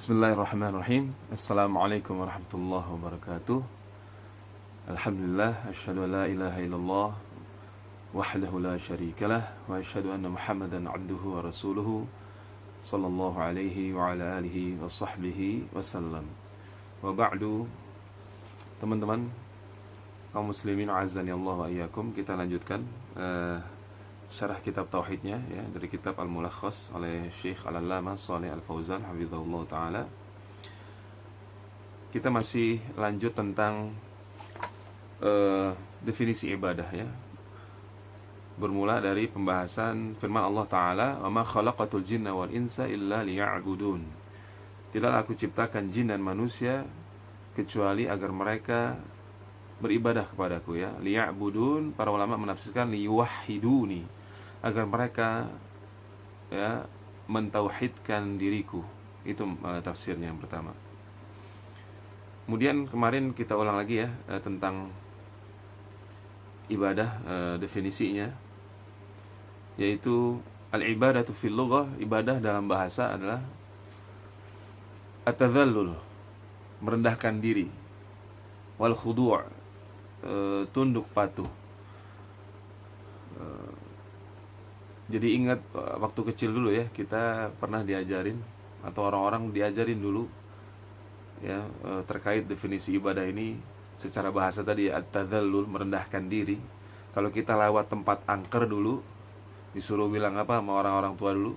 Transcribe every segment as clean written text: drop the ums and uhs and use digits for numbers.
Bismillahirrahmanirrahim. Assalamualaikum warahmatullahi wabarakatuh. Alhamdulillah, asyhadu an la ilaha illallah wahdahu la syarikalah wa asyhadu anna Muhammadan abduhu wa rasuluhu sallallahu alaihi wa ala alihi wa sahbihi wasallam. Wa ba'du, teman-teman kaum muslimin azani Allah wa iyyakum, kita lanjutkan syarah kitab tauhidnya ya, dari kitab Al-Mulakhas oleh Syekh Al-Allamah Shalih Al-Fauzan hafizahullah taala. Kita masih lanjut tentang definisi ibadah ya. Bermula dari pembahasan firman Allah taala, "Wa ma khalaqatul jinna wal insa illa liya'budun." Tidaklah aku ciptakan jin dan manusia kecuali agar mereka beribadah kepadaku ya. Liya'budun, para ulama menafsirkan liyuwahhiduni, agar mereka ya mentauhidkan diriku. Itu tafsirnya yang pertama. Kemudian kemarin kita ulang lagi ya tentang ibadah, definisinya, yaitu al-ibadatu fil lughah, ibadah dalam bahasa adalah at-tadhallul, merendahkan diri, wal khudu', tunduk patuh. Jadi ingat waktu kecil dulu ya, kita pernah diajarin atau orang-orang diajarin dulu ya terkait definisi ibadah ini secara bahasa tadi, at-tadhallul, merendahkan diri. Kalau kita lewat tempat angker dulu, disuruh bilang apa sama orang-orang tua dulu?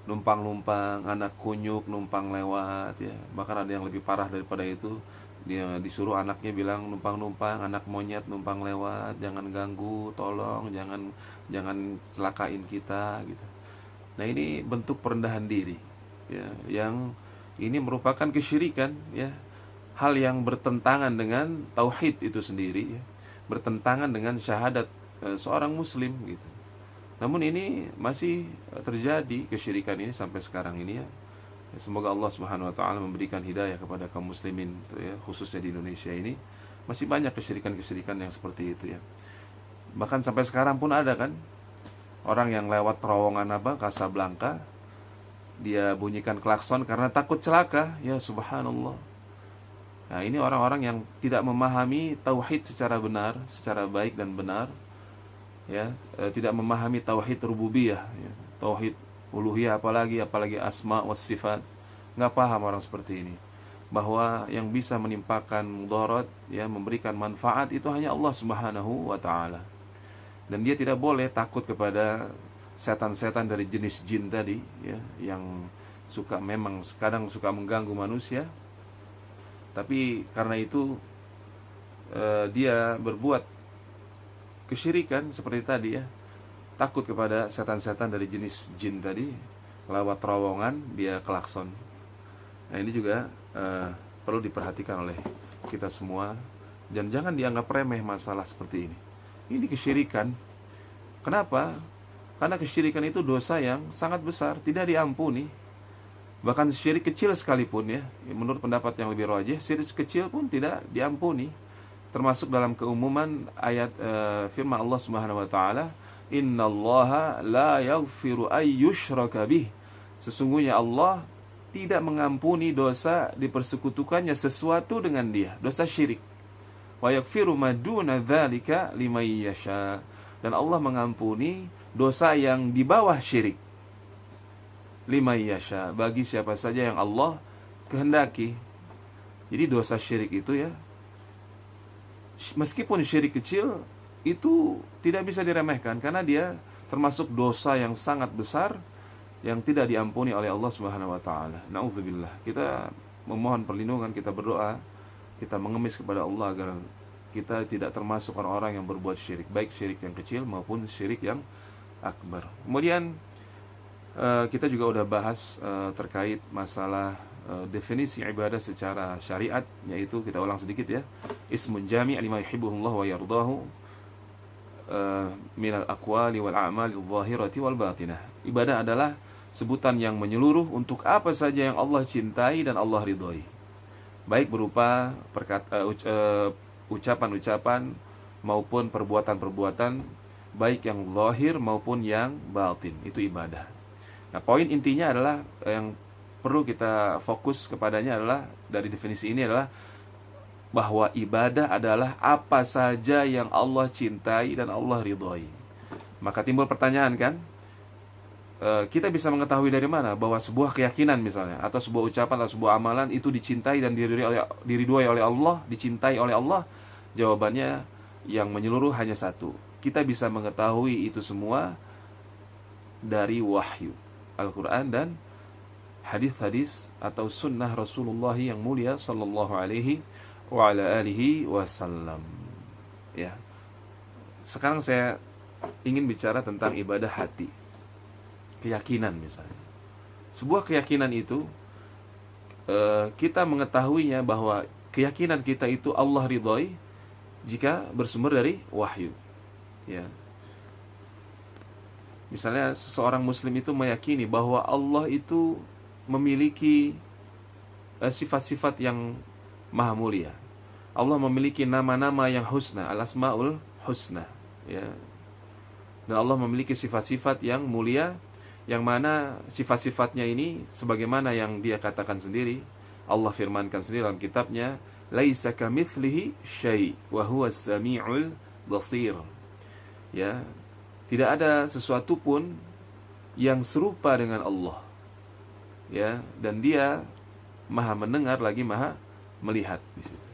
Numpang-numpang, anak kunyuk numpang lewat ya. Bahkan ada yang lebih parah daripada itu, dia disuruh anaknya bilang numpang-numpang, anak monyet numpang lewat, jangan ganggu, tolong, jangan celakain kita gitu. Nah, ini bentuk perendahan diri ya, yang ini merupakan kesyirikan ya, hal yang bertentangan dengan tauhid itu sendiri ya, bertentangan dengan syahadat seorang muslim gitu. Namun ini masih terjadi kesyirikan ini sampai sekarang ini ya. Semoga Allah Subhanahu wa taala memberikan hidayah kepada kaum muslimin ya, khususnya di Indonesia ini. Masih banyak kesyirikan-kesyirikan yang seperti itu ya. Bahkan sampai sekarang pun ada kan orang yang lewat terowongan Casablanca, dia bunyikan klakson karena takut celaka ya, subhanallah. Nah, ini orang-orang yang tidak memahami tauhid secara benar, secara baik dan benar ya, tidak memahami tauhid rububiyah ya, tauhid uluhiyah, apalagi asma was sifat. Nggak paham orang seperti ini bahwa yang bisa menimpakan mudarat ya, memberikan manfaat itu hanya Allah Subhanahu wa taala. Dan dia tidak boleh takut kepada setan-setan dari jenis jin tadi ya, yang memang kadang suka mengganggu manusia. Tapi karena itu dia berbuat kesyirikan seperti tadi ya, takut kepada setan-setan dari jenis jin tadi, lewat terowongan dia klakson. Nah, ini juga perlu diperhatikan oleh kita semua, dan jangan dianggap remeh masalah seperti ini. Ini kesyirikan. Kenapa? Karena kesyirikan itu dosa yang sangat besar, tidak diampuni. Bahkan syirik kecil sekalipun ya, menurut pendapat yang lebih rajih, syirik kecil pun tidak diampuni. Termasuk dalam keumuman ayat firman Allah Subhanahu wa taala, "Innallaha la yaghfiru ay yushraka bih." Sesungguhnya Allah tidak mengampuni dosa dipersekutukannya sesuatu dengan Dia, dosa syirik. Wa yaghfiru ma duna dzalika liman yasha. Dan Allah mengampuni dosa yang di bawah syirik, liman yasha, bagi siapa saja yang Allah kehendaki. Jadi dosa syirik itu ya, meskipun syirik kecil, itu tidak bisa diremehkan karena dia termasuk dosa yang sangat besar yang tidak diampuni oleh Allah Subhanahu wa taala. Nauzubillah. Kita memohon perlindungan, kita berdoa, kita mengemis kepada Allah agar kita tidak termasuk orang-orang yang berbuat syirik, baik syirik yang kecil maupun syirik yang akbar. Kemudian kita juga udah bahas terkait masalah definisi ibadah secara syariat, yaitu kita ulang sedikit ya. Ismun jami' lima yuhibbuhullah wa yardahu minal aqwali wal a'mali adh-dhahirati wal batinah. Ibadah adalah sebutan yang menyeluruh untuk apa saja yang Allah cintai dan Allah ridhoi, baik berupa ucapan-ucapan maupun perbuatan-perbuatan, baik yang zahir maupun yang batin. Itu ibadah. Nah, poin intinya adalah yang perlu kita fokus kepadanya adalah, dari definisi ini adalah bahwa ibadah adalah apa saja yang Allah cintai dan Allah ridhoi. Maka timbul pertanyaan kan, kita bisa mengetahui dari mana bahwa sebuah keyakinan misalnya, atau sebuah ucapan atau sebuah amalan itu dicintai dan diridhoi oleh Allah, dicintai oleh Allah? Jawabannya yang menyeluruh hanya satu. Kita bisa mengetahui itu semua dari wahyu Al-Quran dan hadis-hadis atau sunnah Rasulullah yang mulia sallallahu alaihi wa ala alihi wasallam. Ya. Sekarang saya ingin bicara tentang ibadah hati. Keyakinan misalnya. Sebuah keyakinan itu kita mengetahuinya bahwa keyakinan kita itu Allah ridhoi jika bersumber dari wahyu. Ya. Misalnya seseorang muslim itu meyakini bahwa Allah itu memiliki sifat-sifat yang maha mulia. Allah memiliki nama-nama yang husna, al-asmaul husna, ya. Dan Allah memiliki sifat-sifat yang mulia, yang mana sifat-sifatnya ini sebagaimana yang Dia katakan sendiri. Allah firmankan sendiri dalam kitabnya, laisa kamitslihi syai' wa huwas samiul basir. Ya, tidak ada sesuatu pun yang serupa dengan Allah. Ya, dan Dia maha mendengar lagi maha melihat di situ.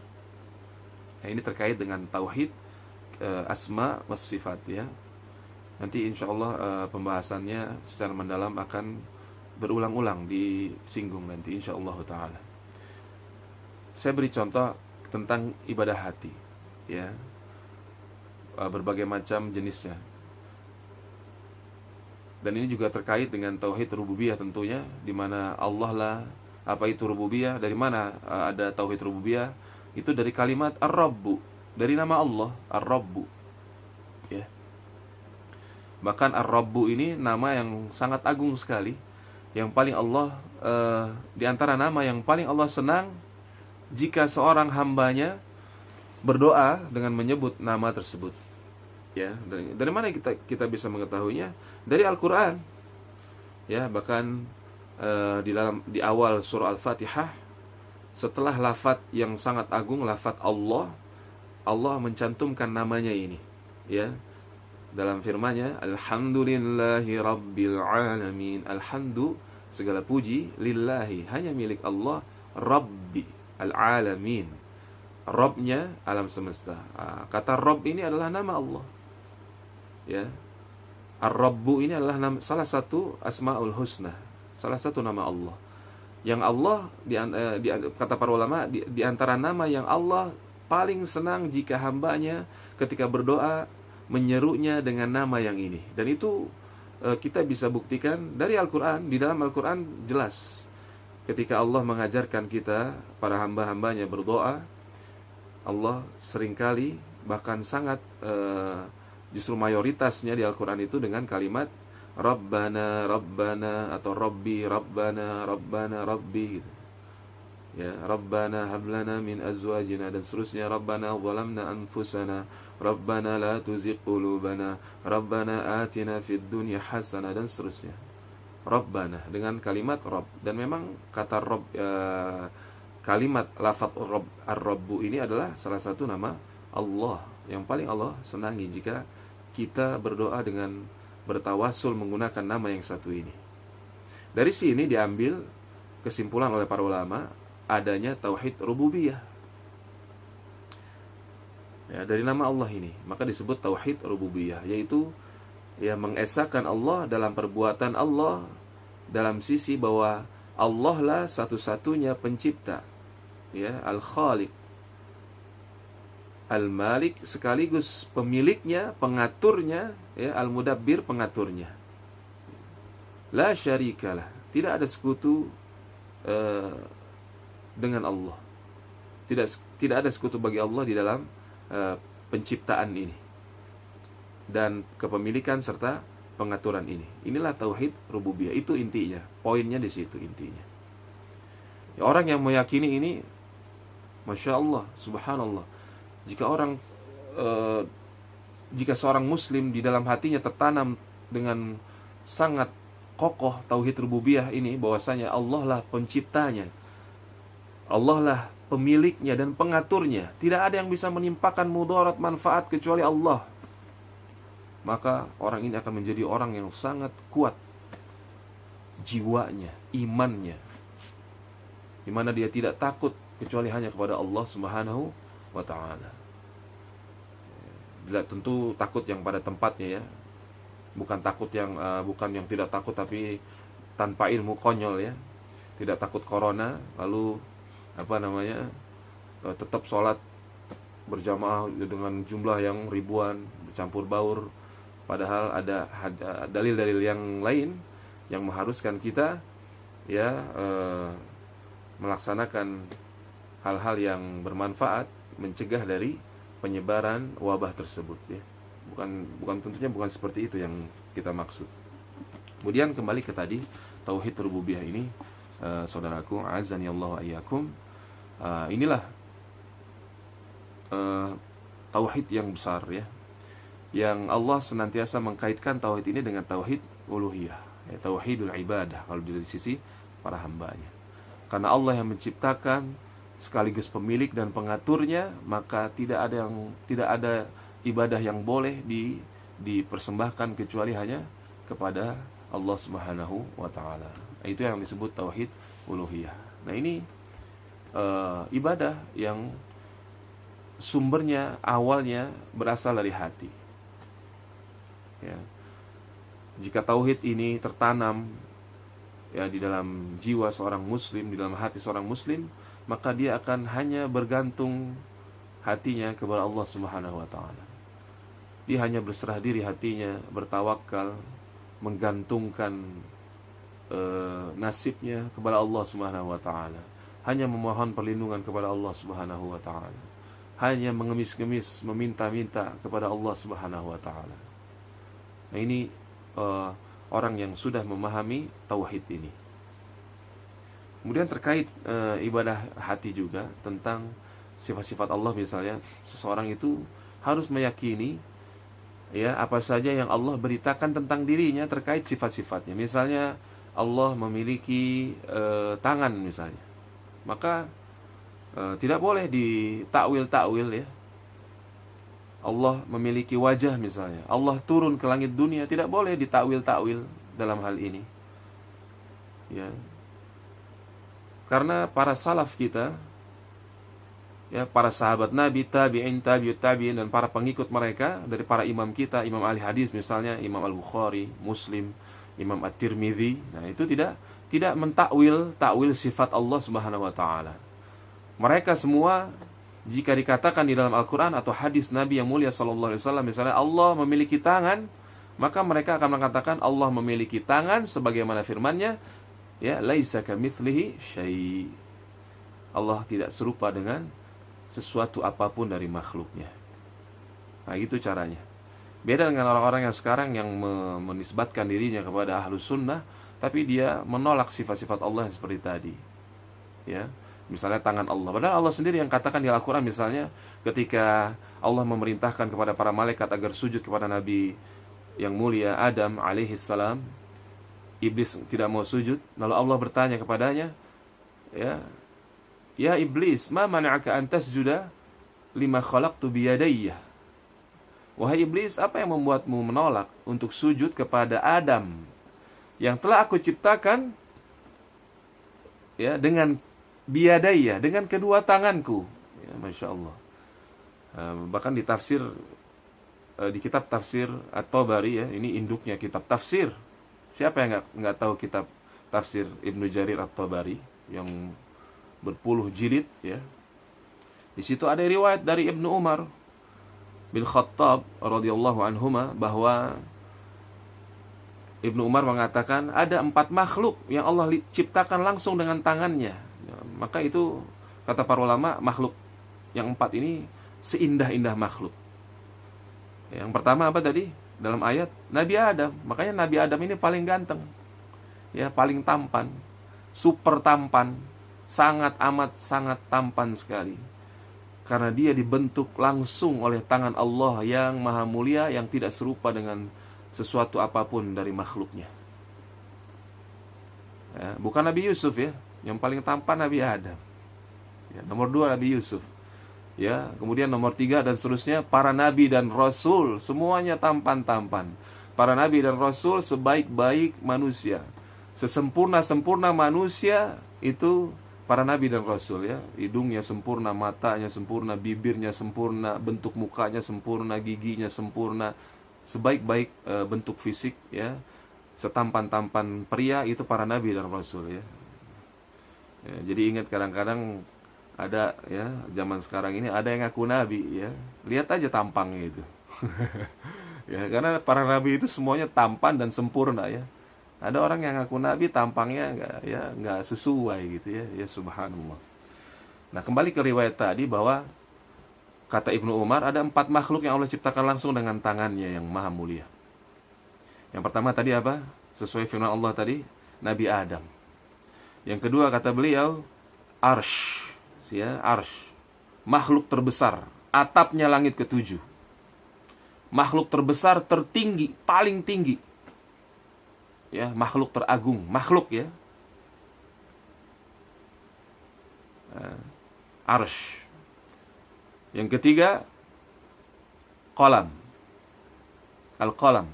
Nah, ini terkait dengan tauhid asma was sifat, ya. Nanti insyaallah pembahasannya secara mendalam akan berulang-ulang disinggung nanti insyaallah taala. Saya beri contoh tentang ibadah hati, ya. Berbagai macam jenisnya. Dan ini juga terkait dengan tauhid rububiyah tentunya, di mana Allah lah. Apa itu rububiyah? Dari mana ada tauhid rububiyah? Itu dari kalimat Ar-Rabbu, dari nama Allah Ar-Rabbu, ya. Bahkan Ar-Rabbu ini nama yang sangat agung sekali, yang paling Allah di antara nama yang paling Allah senang jika seorang hambanya berdoa dengan menyebut nama tersebut. Ya, dari mana kita bisa mengetahuinya? Dari Al-Qur'an. Ya, bahkan di awal surah Al-Fatihah, setelah lafaz yang sangat agung, lafaz Allah, Allah mencantumkan namanya ini, ya. Dalam firman-Nya, alhamdulillahi rabbil alamin. Alhamdu, segala puji, lillahi, hanya milik Allah, rabbi al-alamin. Rabbnya alam semesta. Kata Rabb ini adalah nama Allah. Ya. Ar-Rabbu ini adalah salah satu asmaul husna, salah satu nama Allah. Yang Allah kata para ulama di antara nama yang Allah paling senang jika hambanya ketika berdoa menyerunya dengan nama yang ini. Dan itu kita bisa buktikan dari Al-Qur'an. Di dalam Al-Qur'an jelas ketika Allah mengajarkan kita, para hamba-hambanya berdoa, Allah seringkali bahkan sangat justru mayoritasnya di Al-Qur'an itu dengan kalimat Rabbana, Rabbana, atau Rabbi, Rabbana, Rabbana, Rabbi, gitu. Ya, Rabbana hablana min azwajina, dan seterusnya. Rabbana zalamna anfusana, Rabbana la tuzigh qulubana, Rabbana atina fid dunya hasanah, dan seterusnya. Rabbana dengan kalimat Rabb. Dan memang kata Rabb, kalimat lafaz Rabb, Ar-Rabbu ini adalah salah satu nama Allah yang paling Allah senangi jika kita berdoa dengan bertawasul menggunakan nama yang satu ini. Dari sini diambil kesimpulan oleh para ulama adanya tauhid rububiyah. Ya, dari nama Allah ini, maka disebut tauhid rububiyah, yaitu ya mengesahkan Allah dalam perbuatan Allah, dalam sisi bahwa Allah lah satu-satunya pencipta, ya, al-Khaliq, al-Malik, sekaligus pemiliknya, pengaturnya, ya, al-Mudabbir, pengaturnya. La syarikalah, tidak ada sekutu dengan Allah. Tidak ada sekutu bagi Allah di dalam penciptaan ini dan kepemilikan serta pengaturan ini. Inilah tauhid rububiyah. Itu intinya, poinnya di situ intinya. Ya, orang yang meyakini ini, masya Allah, subhanallah. Jika seorang muslim di dalam hatinya tertanam dengan sangat kokoh tauhid rububiyah ini, bahwasanya Allah lah penciptanya, Allah lah pemiliknya dan pengaturnya, tidak ada yang bisa menimpakan mudarat manfaat kecuali Allah, maka orang ini akan menjadi orang yang sangat kuat jiwanya, imannya, di mana dia tidak takut kecuali hanya kepada Allah Subhanahu wa taala. Bila tentu takut yang pada tempatnya ya. Bukan takut yang bukan yang tidak takut tapi tanpa ilmu, konyol ya. Tidak takut corona lalu tetap sholat berjamaah dengan jumlah yang ribuan, bercampur baur, padahal ada dalil-dalil yang lain yang mengharuskan kita ya melaksanakan hal-hal yang bermanfaat, mencegah dari penyebaran wabah tersebut ya. Tentunya bukan seperti itu yang kita maksud. Kemudian kembali ke tadi tauhid rububiyah ini, saudaraku azani Allah wa iyyakum, inilah tauhid yang besar ya, yang Allah senantiasa mengkaitkan tauhid ini dengan tauhid uluhiyah ya, tauhidul ibadah kalau dari sisi para hambanya. Karena Allah yang menciptakan sekaligus pemilik dan pengaturnya, maka tidak ada ibadah yang boleh dipersembahkan kecuali hanya kepada Allah Subhanahu wa taala. Itu yang disebut tauhid uluhiyah. Nah, ini ibadah yang sumbernya awalnya berasal dari hati. Ya. Jika tauhid ini tertanam ya di dalam jiwa seorang muslim, di dalam hati seorang muslim, maka dia akan hanya bergantung hatinya kepada Allah Subhanahu wa taala. Dia hanya berserah diri hatinya, bertawakal, menggantungkan nasibnya kepada Allah Subhanahu wa taala. Hanya memohon perlindungan kepada Allah Subhanahu wa taala. Hanya mengemis-ngemis, meminta-minta kepada Allah Subhanahu wa taala. Nah, ini orang yang sudah memahami tauhid ini. Kemudian terkait ibadah hati juga, tentang sifat-sifat Allah misalnya, seseorang itu harus meyakini ya apa saja yang Allah beritakan tentang dirinya terkait sifat-sifatnya. Misalnya Allah memiliki tangan misalnya, maka tidak boleh ditakwil-takwil ya. Allah memiliki wajah misalnya, Allah turun ke langit dunia, tidak boleh ditakwil-takwil dalam hal ini ya. Karena para salaf kita ya, para sahabat Nabi, tabi'in, tabi'ut tabi'in, dan para pengikut mereka dari para imam kita, imam ahli hadis misalnya, Imam Al-Bukhari, Muslim, Imam At-Tirmidzi, nah itu tidak takwil sifat Allah Subhanahu wa taala. Mereka semua jika dikatakan di dalam Al-Quran atau hadis Nabi yang mulia sallallahu alaihi wasallam, misalnya Allah memiliki tangan, maka mereka akan mengatakan Allah memiliki tangan sebagaimana firman-Nya ya, laisa kamitslihi syai'. Allah tidak serupa dengan sesuatu apapun dari makhluknya. Nah, gitu caranya. Beda dengan orang-orang yang sekarang yang menisbatkan dirinya kepada ahlus sunnah, tapi dia menolak sifat-sifat Allah yang seperti tadi ya. Misalnya tangan Allah, padahal Allah sendiri yang katakan di Al-Quran misalnya, ketika Allah memerintahkan kepada para malaikat agar sujud kepada Nabi yang mulia Adam alaihi salam, iblis tidak mau sujud, lalu Allah bertanya kepadanya ya iblis, ma mana'aka an tasjuda lima khalaqtu biyadayya. Wahai iblis, apa yang membuatmu menolak untuk sujud kepada Adam yang telah aku ciptakan ya dengan biyadaya, dengan kedua tanganku ya, Masya Allah. Bahkan di tafsir di kitab tafsir At-Tabari ya, ini induknya kitab tafsir. Siapa yang nggak tahu kitab tafsir Ibnu Jarir At-Tabari yang berpuluh jilid ya. Di situ ada riwayat dari Ibnu Umar bin Khattab radhiyallahu anhuma, bahwa Ibnu Umar mengatakan ada 4 makhluk yang Allah ciptakan langsung dengan tangannya ya, maka itu kata para ulama, makhluk yang 4 ini seindah-indah makhluk. Yang pertama apa tadi? Dalam ayat Nabi Adam. Makanya Nabi Adam ini paling ganteng ya, paling tampan, super tampan, sangat tampan sekali. Karena dia dibentuk langsung oleh tangan Allah yang maha mulia, yang tidak serupa dengan sesuatu apapun dari makhluknya. Ya, bukan Nabi Yusuf ya, yang paling tampan Nabi Adam. Ya, nomor 2 Nabi Yusuf. Ya, kemudian nomor 3 dan seterusnya para nabi dan rasul semuanya tampan-tampan. Para nabi dan rasul sebaik-baik manusia. Sesempurna-sempurna manusia itu para nabi dan rasul ya. Hidungnya sempurna, matanya sempurna, bibirnya sempurna, bentuk mukanya sempurna, giginya sempurna. Sebaik-baik bentuk fisik ya. Setampan-tampan pria itu para nabi dan rasul ya. Ya, jadi ingat kadang-kadang ada ya, zaman sekarang ini ada yang ngaku nabi ya. Lihat aja tampangnya itu. Ya, karena para nabi itu semuanya tampan dan sempurna ya. Ada orang yang ngaku nabi tampangnya nggak sesuai gitu ya. Ya subhanallah. Nah, kembali ke riwayat tadi bahwa kata Ibnu Umar ada 4 makhluk yang Allah ciptakan langsung dengan tangannya yang maha mulia. Yang pertama tadi apa? Sesuai firman Allah tadi, Nabi Adam. Yang kedua kata beliau, Arsh. Ya, Arsh. Makhluk terbesar, atapnya langit ke-7. Makhluk terbesar, tertinggi, paling tinggi. Ya, makhluk teragung, makhluk ya. Arsh. Yang ketiga, qalam. Al-qalam.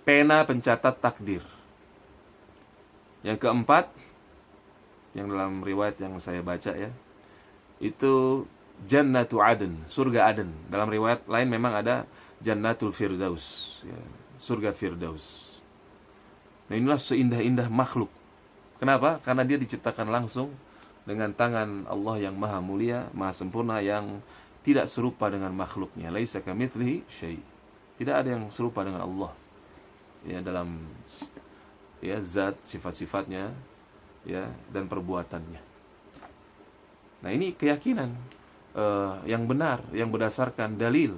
Pena pencatat takdir. Yang keempat, yang dalam riwayat yang saya baca ya, itu Jannatu Aden, surga Aden. Dalam riwayat lain memang ada Jannatul Firdaus ya, surga Firdaus. Nah, inilah seindah-indah makhluk. Kenapa? Karena dia diciptakan langsung dengan tangan Allah yang maha mulia, maha sempurna, yang tidak serupa dengan makhluknya. Laisa kamitslihi syai'. Tidak ada yang serupa dengan Allah ya, dalam ya zat, sifat-sifatnya ya, dan perbuatannya. Nah, ini keyakinan yang benar, yang berdasarkan dalil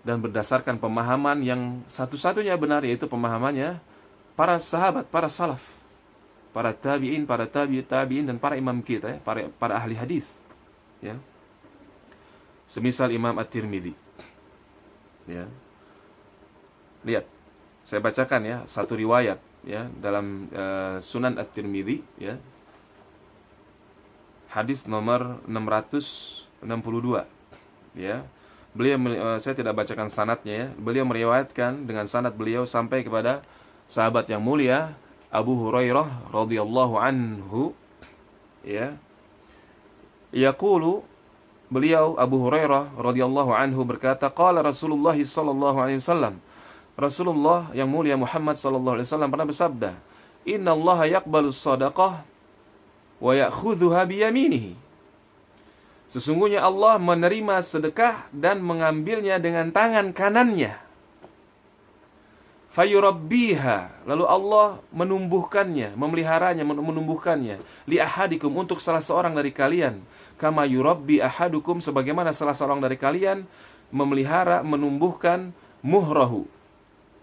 dan berdasarkan pemahaman yang satu-satunya benar, yaitu pemahamannya para sahabat, para salaf, para tabi'in, para tabi'in dan para imam kita ya, para ahli hadis ya. Semisal Imam At-Tirmidzi. Ya. Lihat, saya bacakan ya satu riwayat ya dalam Sunan At-Tirmidzi ya. Hadis nomor 662 ya. Beliau saya tidak bacakan sanadnya ya. Beliau meriwayatkan dengan sanad beliau sampai kepada sahabat yang mulia Abu Hurairah radhiyallahu anhu ya. Yaqulu, beliau Abu Hurairah radhiyallahu anhu berkata, qala Rasulullah sallallahu alaihi wasallam, Rasulullah yang mulia Muhammad sallallahu alaihi wasallam pernah bersabda, "Innallaha yaqbalus shadaqah wa ya'khudhuha biyaminihi." Sesungguhnya Allah menerima sedekah dan mengambilnya dengan tangan kanannya. Fayurabbiha, lalu Allah menumbuhkannya, memeliharanya, menumbuhkannya. Li ahadikum, untuk salah seorang dari kalian. Kama yurabbi ahadukum, sebagaimana salah seorang dari kalian memelihara, menumbuhkan muhrahu,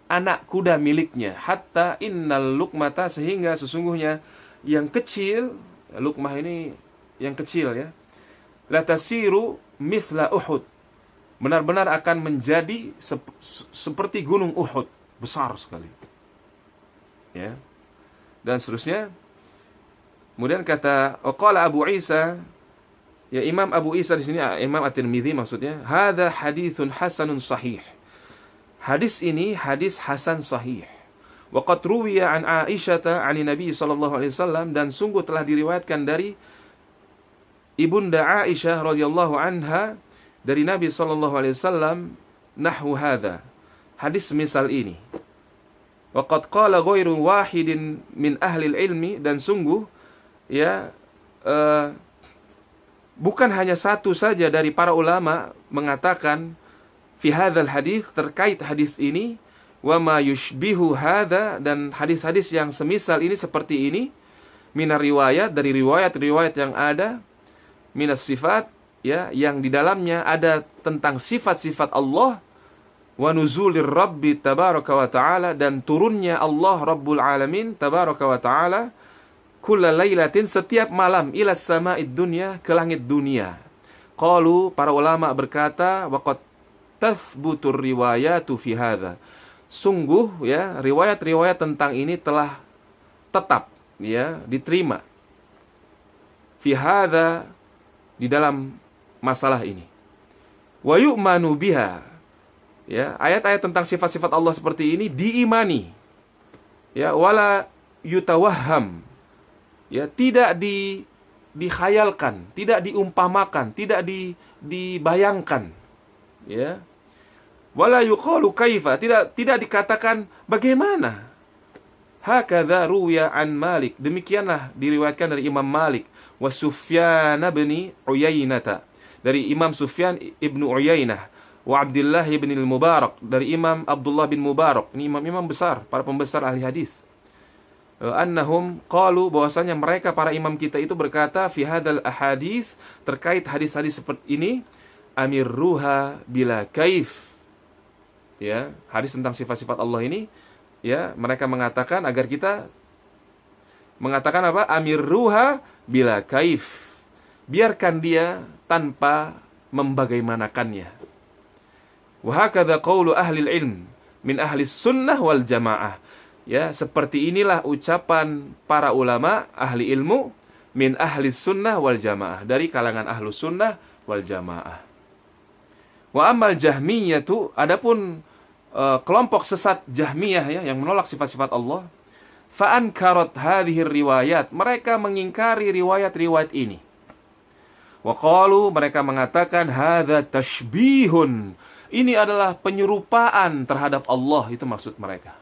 anak kuda miliknya. Hatta innal lukmata, sehingga sesungguhnya yang kecil, lukmah ini yang kecil ya, la tasiru mithla Uhud, benar-benar akan menjadi seperti gunung Uhud, besar sekali ya, dan seterusnya. Kemudian kata qala Abu Isa, ya Imam Abu Isa di sini Imam At-Tirmidzi maksudnya, hadza haditsun hasanun sahih. Hadis ini hadis hasan sahih. Wa qad ruwiya an Aisyah 'ani Nabi sallallahu alaihi wasallam, dan sungguh telah diriwayatkan dari Ibunda Aisyah radhiyallahu anha dari Nabi sallallahu alaihi wasallam nahwu hadza, hadis misal ini. Wa qad qala ghairu wahidin min ahli ilmi, dan sungguh ya bukan hanya satu saja dari para ulama mengatakan fi hadzal hadis, terkait hadis ini, wa ma yushbihu hadza, dan hadis-hadis yang semisal ini, seperti ini, minar riwayat, dari riwayat-riwayat yang ada, minas sifat ya, yang di dalamnya ada tentang sifat-sifat Allah, wa nuzulir rabbi tabaraka wa ta'ala, dan turunnya Allah Rabbul Alamin tabaraka wa ta'ala, kulla lailatin, setiap malam, ila sama'id dunya, ke langit dunia. Qalu, para ulama berkata, waqad tathbutur riwayatu fi hadza, sungguh ya riwayat-riwayat tentang ini telah tetap, ya, diterima fi hadza, di dalam masalah ini. Wa yu'manu biha, ya, ayat-ayat tentang sifat-sifat Allah seperti ini diimani, ya, wala yutawahham, ya, tidak dikhayalkan, tidak diumpamakan, tidak dibayangkan, ya. Wala yuqalu kaifa, tidak dikatakan bagaimana. Hakadza ruwiya an Malik, demikianlah diriwayatkan dari Imam Malik, wa Sufyan bin Uyainah, dari Imam Sufyan ibnu Uyainah, wa Abdullah bin al-Mubarak, dari Imam Abdullah bin Mubarak, ini imam-imam besar, para pembesar ahli hadis. Annahum qalu, bahwasanya mereka para imam kita itu berkata, fi hadzal ahadits, terkait hadis-hadis seperti ini, amirruha bila kaif, ya, hadis tentang sifat-sifat Allah ini, ya, mereka mengatakan agar kita mengatakan apa? Amirruha bila kaif, biarkan dia tanpa membagaimanakannya. Wa hakadza qaulu ahli ilm min ahli sunnah wal jamaah, ya, seperti inilah ucapan para ulama ahli ilmu min ahli sunnah wal jamaah, dari kalangan ahlu sunnah wal jamaah. Wa amal jahmiyatu, adapun kelompok sesat Jahmiyah, ya, yang menolak sifat-sifat Allah, fa ankarat hadhihi riwayat, mereka mengingkari riwayat-riwayat ini. Wa qalu, mereka mengatakan hadza tashbihun, ini adalah penyerupaan terhadap Allah, itu maksud mereka.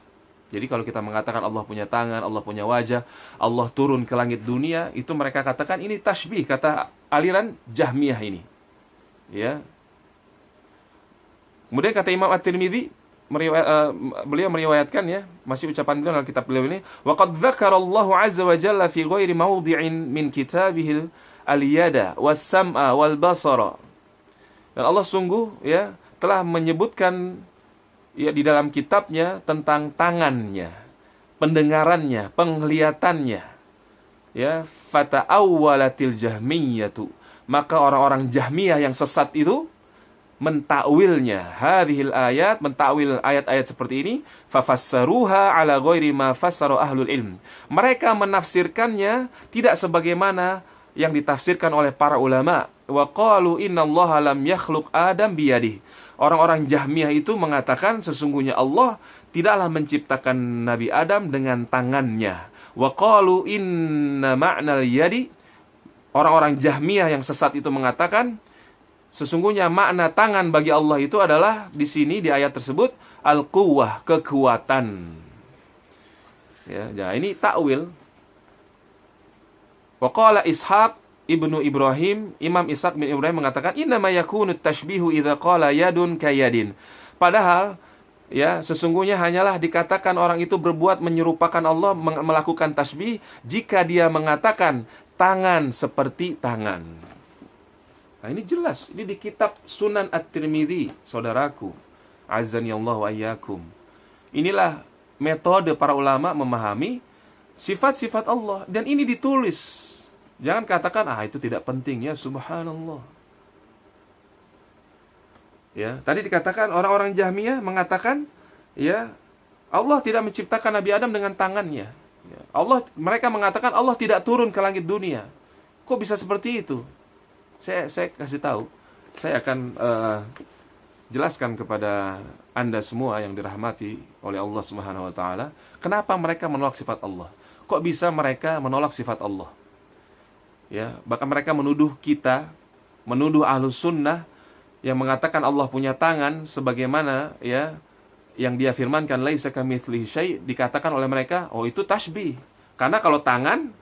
Jadi kalau kita mengatakan Allah punya tangan, Allah punya wajah, Allah turun ke langit dunia, itu mereka katakan ini tashbih, kata aliran Jahmiyah ini, ya. Kemudian kata Imam At-Tirmidzi, beliau meriwayatkan, ya, masih ucapan beliau dalam kitab beliau ini, wa qad dzakarallahu azza wa jalla fi ghairi mawdi'in min kitabihil al-yada was-sam'a wal basara. Dan Allah sungguh, ya, telah menyebutkan, ya, di dalam kitabnya tentang tangannya, pendengarannya, penglihatannya, ya, fata'awwalatil jahmiyatu, maka orang-orang Jahmiyah yang sesat itu mentakwilnya hadhil ayat, mentakwil ayat-ayat seperti ini, fafassaruha ala ghairi ma fassara ahlul ilm, mereka menafsirkannya tidak sebagaimana yang ditafsirkan oleh para ulama. Wa qalu innallaha lam yakhluq adam biyadihi, orang-orang Jahmiyah itu mengatakan sesungguhnya Allah tidaklah menciptakan Nabi Adam dengan tangannya. Wa qalu inna ma'nal yadi, orang-orang Jahmiyah yang sesat itu mengatakan sesungguhnya makna tangan bagi Allah itu adalah di sini di ayat tersebut al-quwwah, kekuatan. Ya, ini takwil. Wa qala Ishaq ibnu Ibrahim, Imam Ishaq bin Ibrahim mengatakan innama yakunu tashbihu idza qala yadun kayadin. Padahal, ya, sesungguhnya hanyalah dikatakan orang itu berbuat menyerupakan Allah, melakukan tasbih, jika dia mengatakan tangan seperti tangan. Nah, ini jelas, ini di kitab Sunan At-Tirmidzi, saudaraku, azani Allah wa iyyakum. Inilah metode para ulama memahami sifat-sifat Allah, dan ini ditulis. Jangan katakan, itu tidak penting, ya, subhanallah. Ya, tadi dikatakan orang-orang Jahmiyah mengatakan, ya, Allah tidak menciptakan Nabi Adam dengan tangannya. Ya, mereka mengatakan Allah tidak turun ke langit dunia. Kok bisa seperti itu? Saya kasih tahu, saya akan jelaskan kepada Anda semua yang dirahmati oleh Allah Subhanahu wa taala, kenapa mereka menolak sifat Allah. Kok bisa mereka menolak sifat Allah? Ya, bahkan mereka menuduh kita, menuduh Ahlus Sunnah yang mengatakan Allah punya tangan sebagaimana, ya, yang dia firmankan laisa kamitslihi syai', dikatakan oleh mereka, oh itu tasbih. Karena kalau tangan,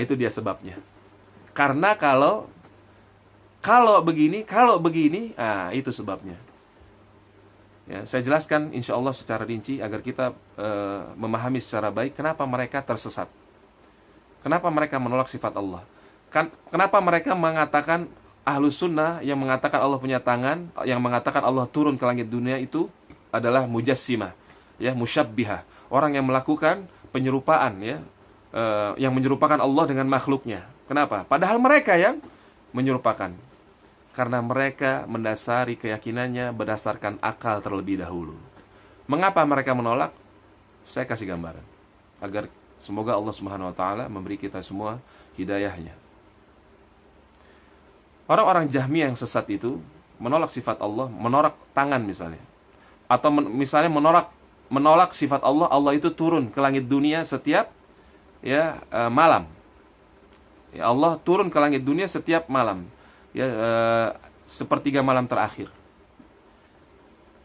itu dia sebabnya. Karena kalau begini, itu sebabnya. Ya, saya jelaskan insya Allah secara rinci agar kita memahami secara baik kenapa mereka tersesat. Kenapa mereka menolak sifat Allah. Kenapa mereka mengatakan Ahlus Sunnah yang mengatakan Allah punya tangan, yang mengatakan Allah turun ke langit dunia itu adalah mujassimah, ya, musyabbihah, orang yang melakukan penyerupaan, ya, yang menyerupakan Allah dengan makhluknya. Kenapa? Padahal mereka yang menyerupakan. Karena mereka mendasari keyakinannya berdasarkan akal terlebih dahulu. Mengapa mereka menolak? Saya kasih gambaran agar Semoga Allah Subhanahu wa taala memberi kita semua hidayahnya. Orang-orang Jahmiyah yang sesat itu menolak sifat Allah, menolak tangan misalnya. Atau misalnya menolak sifat Allah, Allah itu turun ke langit dunia setiap malam. Ya, Allah turun ke langit dunia setiap malam. Ya, sepertiga malam terakhir.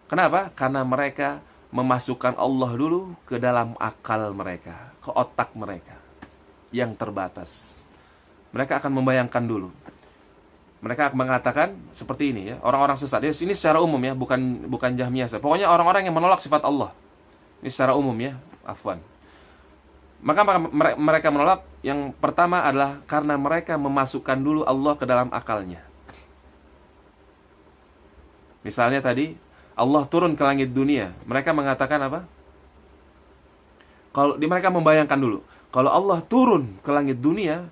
Kenapa? Karena mereka memasukkan Allah dulu ke dalam akal mereka, ke otak mereka yang terbatas. Mereka akan membayangkan dulu. Mereka akan mengatakan seperti ini ya, orang-orang sesat. Ya, ini secara umum ya, bukan Jahmiyah. Pokoknya orang-orang yang menolak sifat Allah. Ini secara umum ya, afwan. Maka mereka menolak, yang pertama adalah karena mereka memasukkan dulu Allah ke dalam akalnya. Misalnya tadi Allah turun ke langit dunia, mereka mengatakan apa? Kalau mereka membayangkan dulu, kalau Allah turun ke langit dunia,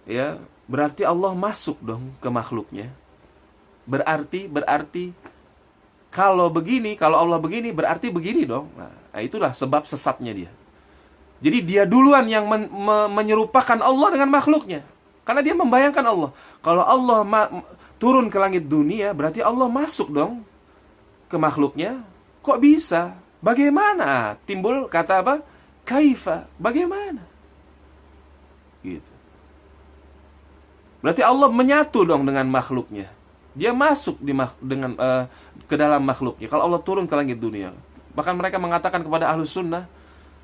ya berarti Allah masuk dong ke makhluknya. Berarti kalau Allah begini, berarti begini dong. Nah, itulah sebab sesatnya dia. Jadi dia duluan yang menyerupakan Allah dengan makhluknya. Karena dia membayangkan Allah. Kalau Allah turun ke langit dunia, berarti Allah masuk dong ke makhluknya. Kok bisa? Bagaimana? Timbul kata apa? Kaifa? Bagaimana? Gitu. Berarti Allah menyatu dong dengan makhluknya. Dia masuk ke dalam makhluknya. Kalau Allah turun ke langit dunia. Bahkan mereka mengatakan kepada Ahlus Sunnah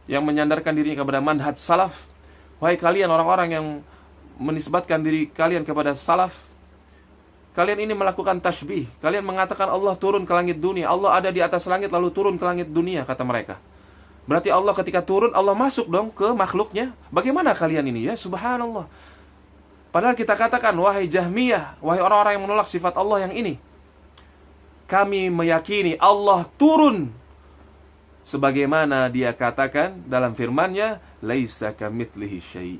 yang menyandarkan dirinya kepada manhaj salaf, wahai kalian orang-orang yang menisbatkan diri kalian kepada salaf, kalian ini melakukan tashbih. Kalian mengatakan Allah turun ke langit dunia. Allah ada di atas langit lalu turun ke langit dunia, kata mereka. Berarti Allah ketika turun, Allah masuk dong ke makhluknya. Bagaimana kalian ini? Ya subhanallah. Padahal kita katakan, wahai Jahmiyah, wahai orang-orang yang menolak sifat Allah yang ini, kami meyakini Allah turun sebagaimana dia katakan dalam firman-Nya, laisa kamitslihi syai'.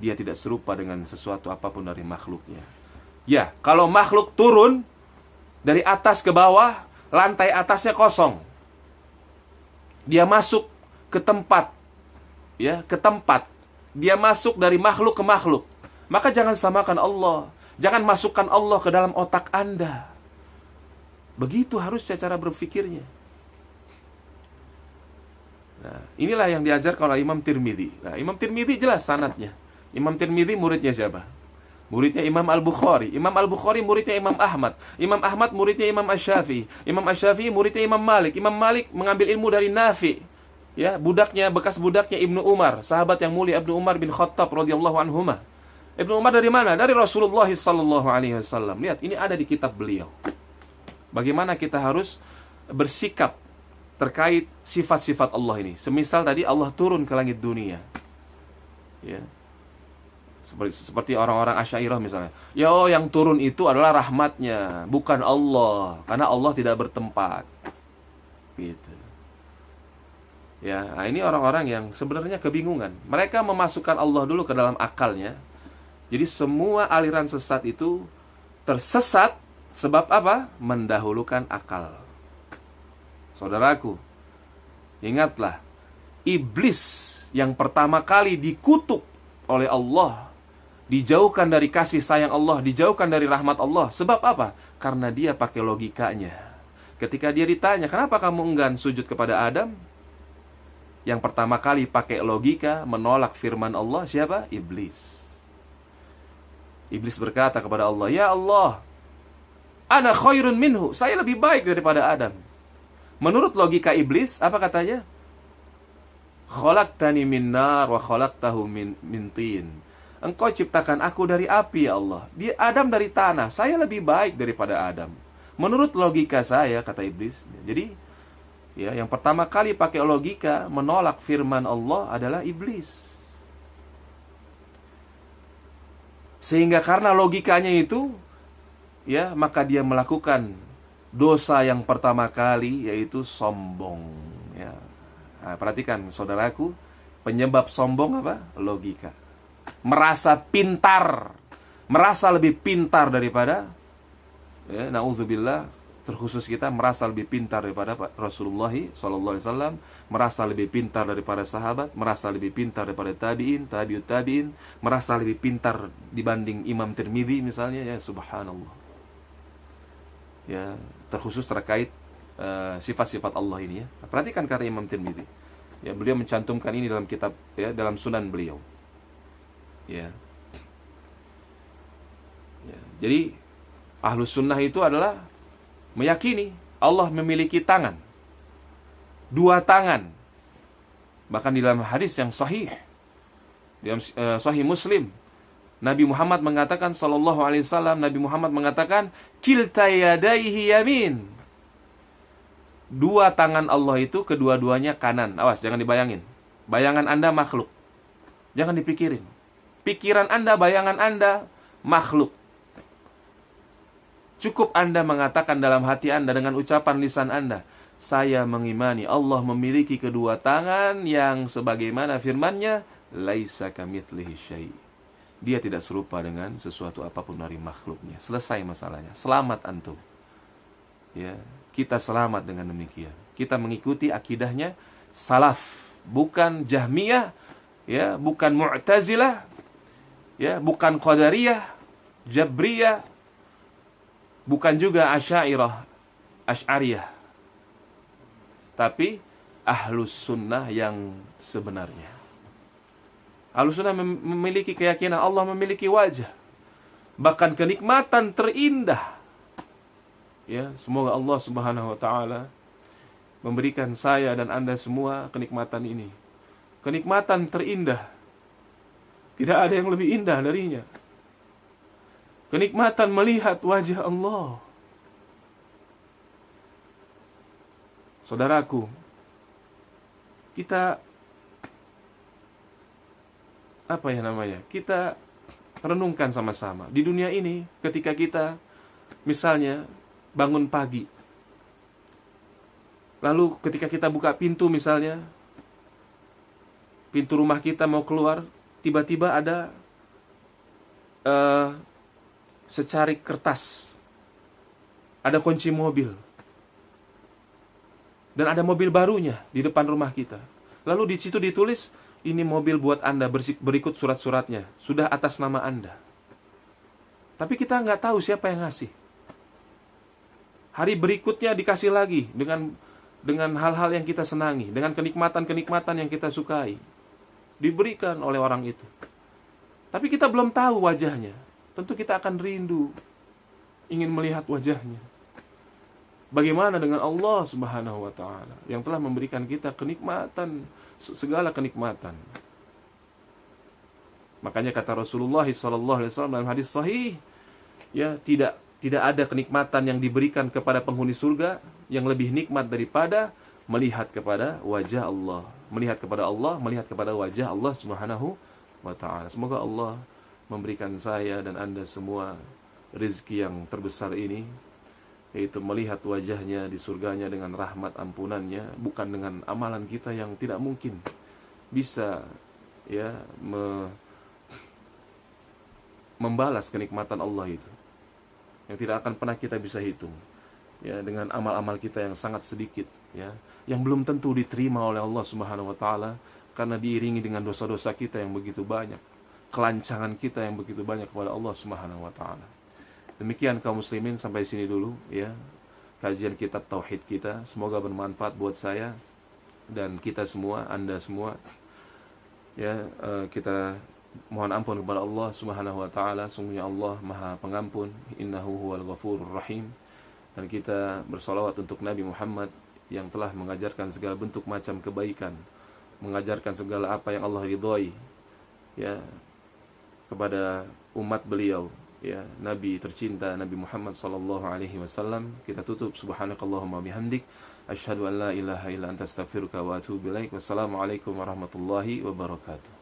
Dia tidak serupa dengan sesuatu apapun dari makhluknya. Ya, kalau makhluk turun dari atas ke bawah, lantai atasnya kosong. Dia masuk ke tempat, ya, ke tempat. Dia masuk dari makhluk ke makhluk. Maka jangan samakan Allah. Jangan masukkan Allah ke dalam otak Anda. Begitu harusnya cara berpikirnya. Nah, inilah yang diajarkan oleh Imam Tirmidzi. Nah, Imam Tirmidzi jelas sanadnya. Imam Tirmidzi muridnya siapa? Muridnya Imam Al-Bukhari. Imam Al-Bukhari muridnya Imam Ahmad. Imam Ahmad muridnya Imam Asy-Syafi'i. Imam Asy-Syafi'i muridnya Imam Malik. Imam Malik mengambil ilmu dari Nafi'. Ya, bekas budaknya Ibnu Umar, sahabat yang mulia Ibnu Umar bin Khattab radhiyallahu anhuma. Ibnu Umar dari mana? Dari Rasulullah sallallahu alaihi wasallam. Lihat, ini ada di kitab beliau. Bagaimana kita harus bersikap terkait sifat-sifat Allah ini. Semisal tadi Allah turun ke langit dunia. Ya. Seperti orang-orang Asy'ariyah misalnya. Ya, yang turun itu adalah rahmatnya, bukan Allah, karena Allah tidak bertempat. Gitu. Ya, nah ini orang-orang yang sebenarnya kebingungan. Mereka memasukkan Allah dulu ke dalam akalnya. Jadi semua aliran sesat itu tersesat sebab apa? Mendahulukan akal. Saudaraku, ingatlah, iblis yang pertama kali dikutuk oleh Allah, dijauhkan dari kasih sayang Allah, dijauhkan dari rahmat Allah. Sebab apa? Karena dia pakai logikanya. Ketika dia ditanya, kenapa kamu enggan sujud kepada Adam? Yang pertama kali pakai logika, menolak firman Allah, siapa? Iblis. Iblis berkata kepada Allah, ya Allah, ana khairun minhu, saya lebih baik daripada Adam. Menurut logika iblis, apa katanya? Khalaqtani min nar wa khalaqtahu min tin. Engkau ciptakan aku dari api, ya Allah. Dia Adam dari tanah, saya lebih baik daripada Adam. Menurut logika saya, kata iblis. Jadi, ya, yang pertama kali pakai logika menolak firman Allah adalah iblis. Sehingga karena logikanya itu, ya, maka dia melakukan dosa yang pertama kali, yaitu sombong. Ya. Nah, perhatikan saudaraku, penyebab sombong apa? Logika. Merasa pintar, merasa lebih pintar daripada, ya, na'udzubillah, terkhusus kita merasa lebih pintar daripada Rasulullah sallallahu alaihi wasallam, merasa lebih pintar daripada sahabat, merasa lebih pintar daripada tabi'in, tabi'ut tabi'in, merasa lebih pintar dibanding Imam Tirmidzi misalnya, ya subhanallah. Ya, terkhusus terkait sifat-sifat Allah ini ya. Perhatikan kata Imam Tirmidzi. Ya, beliau mencantumkan ini dalam kitab ya, dalam sunan beliau. Ya. Ya, jadi Ahlus Sunnah itu adalah meyakini Allah memiliki tangan, 2 tangan. Bahkan di dalam hadis yang sahih, dalam sahih Muslim, Nabi Muhammad mengatakan sallallahu alaihi wasallam, Nabi Muhammad mengatakan kilta yadaihi yamin. 2 tangan Allah itu kedua-duanya kanan. Awas, jangan dibayangin. Bayangan Anda makhluk. Jangan dipikirin. Pikiran Anda, bayangan Anda makhluk. Cukup Anda mengatakan dalam hati Anda dengan ucapan lisan Anda, saya mengimani Allah memiliki 2 tangan yang sebagaimana firman-Nya, laisa kamitslihi syai'. Dia tidak serupa dengan sesuatu apapun dari makhluknya. Selesai masalahnya. Selamat antum. Ya, kita selamat dengan demikian. Kita mengikuti akidahnya salaf, bukan Jahmiyah, ya, bukan Mu'tazilah, ya, bukan Qadariyah, Jabriyah, bukan juga Asy'ariyah. Tapi Ahlus Sunnah yang sebenarnya. Ahlus Sunnah memiliki keyakinan Allah memiliki wajah. Bahkan kenikmatan terindah. Ya, semoga Allah Subhanahu wa taala memberikan saya dan Anda semua kenikmatan ini. Kenikmatan terindah. Tidak ada yang lebih indah darinya. Kenikmatan melihat wajah Allah. Saudaraku, kita kita renungkan sama-sama. Di dunia ini, ketika kita misalnya bangun pagi, lalu ketika kita buka pintu misalnya, pintu rumah kita mau keluar, tiba-tiba ada secarik kertas, ada kunci mobil, dan ada mobil barunya di depan rumah kita. Lalu di situ ditulis, ini mobil buat Anda, berikut surat-suratnya, sudah atas nama Anda. Tapi kita nggak tahu siapa yang ngasih. Hari berikutnya dikasih lagi dengan hal-hal yang kita senangi, dengan kenikmatan-kenikmatan yang kita sukai, diberikan oleh orang itu. Tapi kita belum tahu wajahnya. Tentu kita akan rindu, ingin melihat wajahnya. Bagaimana dengan Allah Subhanahu wa ta'ala yang telah memberikan kita kenikmatan, segala kenikmatan. Makanya kata Rasulullah SAW dalam hadis sahih, ya, tidak ada kenikmatan yang diberikan kepada penghuni surga yang lebih nikmat daripada melihat kepada wajah Allah. Melihat kepada Allah, melihat kepada wajah Allah Subhanahu wa ta'ala. Semoga Allah memberikan saya dan Anda semua rezeki yang terbesar ini, yaitu melihat wajahnya di surganya dengan rahmat ampunannya, bukan dengan amalan kita yang tidak mungkin bisa ya membalas kenikmatan Allah itu, yang tidak akan pernah kita bisa hitung, ya, dengan amal-amal kita yang sangat sedikit, ya, yang belum tentu diterima oleh Allah Subhanahu wa taala karena diiringi dengan dosa-dosa kita yang begitu banyak, kelancangan kita yang begitu banyak kepada Allah Subhanahu wa taala. Demikian kaum muslimin, sampai sini dulu ya kajian kitab tauhid kita. Semoga bermanfaat buat saya dan kita semua, Anda semua. Ya, kita mohon ampun kepada Allah Subhanahu wa taala. Sungguhnya Allah Maha Pengampun, innahu huwal ghafurur rahim. Dan kita bersolawat untuk Nabi Muhammad yang telah mengajarkan segala bentuk macam kebaikan, mengajarkan segala apa yang Allah ridhoi, ya, kepada umat beliau, ya, Nabi tercinta Nabi Muhammad sallallahu alaihi wasallam. Kita tutup subhanakallahumma bihamdik, asyhadu an la ilaha illa anta astaghfiruka wa atubu ilaik. Wassalamualaikum warahmatullahi wabarakatuh.